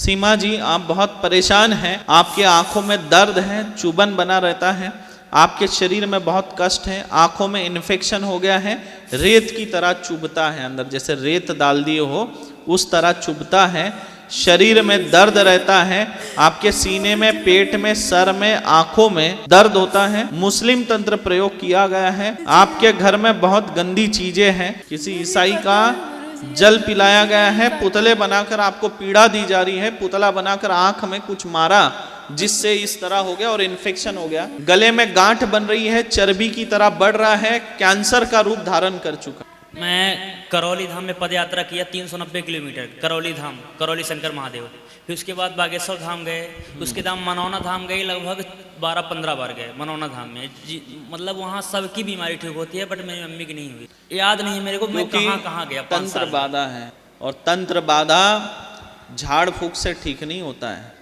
सीमा जी, आप बहुत परेशान हैं, आपके आंखों में दर्द है, चुभन बना रहता है, आपके शरीर में बहुत कष्ट है, आंखों में इन्फेक्शन हो गया है, रेत की तरह चुभता है, अंदर जैसे रेत डाल दिए हो उस तरह चुभता है, शरीर में दर्द रहता है, आपके सीने में, पेट में, सर में, आंखों में दर्द होता है। मुस्लिम तंत्र प्रयोग किया गया है। आपके घर में बहुत गंदी चीजें हैं, किसी ईसाई का जल पिलाया गया है, पुतले बनाकर आपको पीड़ा दी जा रही है, पुतला बनाकर आंख में कुछ मारा जिससे इस तरह हो गया और इन्फेक्शन हो गया। गले में गांठ बन रही है, चर्बी की तरह बढ़ रहा है, कैंसर का रूप धारण कर चुका। मैं करौली धाम में पद यात्रा किया 390 किलोमीटर, करौली धाम, करौली शंकर महादेव। फिर उसके बाद बागेश्वर धाम गए, उसके बाद मनौना धाम गए, लगभग 12-15 बार गए मनौना धाम में। मतलब वहाँ सबकी बीमारी ठीक होती है, बट मेरी मम्मी की नहीं हुई। याद नहीं है मेरे को मैं कहाँ कहाँ गया। तंत्र बाधा है, और तंत्र बाधा झाड़ फूक से ठीक नहीं होता है।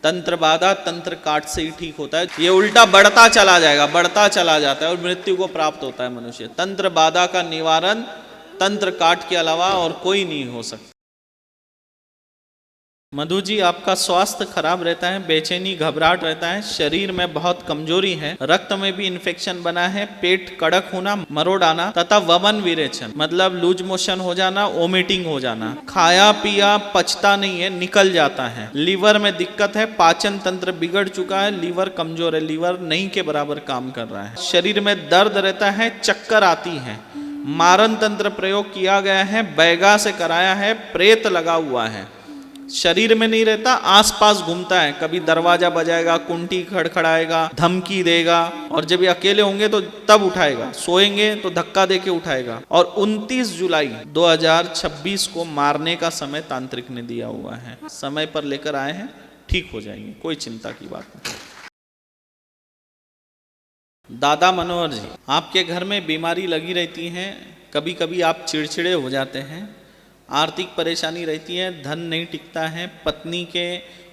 तंत्र बाधा तंत्र काट से ही ठीक होता है। ये उल्टा बढ़ता चला जाएगा, बढ़ता चला जाता है और मृत्यु को प्राप्त होता है मनुष्य। तंत्र बाधा का निवारण तंत्र काट के अलावा और कोई नहीं हो सकता। मधु जी, आपका स्वास्थ्य खराब रहता है, बेचैनी घबराहट रहता है, शरीर में बहुत कमजोरी है, रक्त में भी इन्फेक्शन बना है, पेट कड़क होना, मरोड़ आना तथा वमन विरेचन मतलब लूज मोशन हो जाना, वोमिटिंग हो जाना, खाया पिया पचता नहीं है, निकल जाता है, लीवर में दिक्कत है, पाचन तंत्र बिगड़ चुका है, लीवर कमजोर है, लीवर नहीं के बराबर काम कर रहा है, शरीर में दर्द रहता है, चक्कर आती है, मारन तंत्र प्रयोग किया गया है, बैगा से कराया है, प्रेत लगा हुआ है, शरीर में नहीं रहता, आसपास घूमता है, कभी दरवाजा बजाएगा, कुंटी खड़खड़ाएगा, धमकी देगा, और जब ये अकेले होंगे तो तब उठाएगा, सोएंगे तो धक्का देके उठाएगा। और 29 जुलाई 2026 को मारने का समय तांत्रिक ने दिया हुआ है। समय पर लेकर आए हैं, ठीक हो जाएंगे, कोई चिंता की बात नहीं। दादा मनोहर जी, आपके घर में बीमारी लगी रहती है, कभी कभी आप चिड़चिड़े हो जाते हैं, आर्थिक परेशानी रहती है, धन नहीं टिकता है, पत्नी के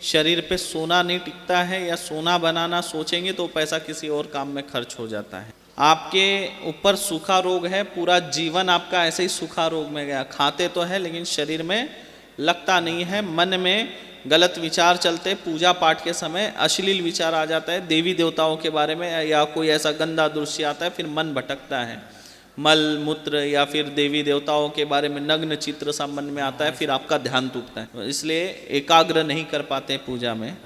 शरीर पे सोना नहीं टिकता है, या सोना बनाना सोचेंगे तो पैसा किसी और काम में खर्च हो जाता है। आपके ऊपर सूखा रोग है, पूरा जीवन आपका ऐसे ही सूखा रोग में गया, खाते तो है लेकिन शरीर में लगता नहीं है, मन में गलत विचार चलते, पूजा पाठ के समय अश्लील विचार आ जाता है, देवी देवताओं के बारे में या कोई ऐसा गंदा दृश्य आता है, फिर मन भटकता है, मल मूत्र या फिर देवी देवताओं के बारे में नग्न चित्र सा मन में आता है, फिर आपका ध्यान टूटता है, इसलिए एकाग्र नहीं कर पाते पूजा में।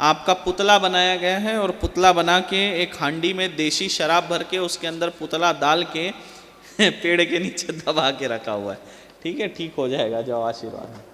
आपका पुतला बनाया गया है और पुतला बना के एक हांडी में देशी शराब भर के उसके अंदर पुतला डाल के पेड़ के नीचे दबा के रखा हुआ है। ठीक है, ठीक हो जाएगा, जाओ आशीर्वाद।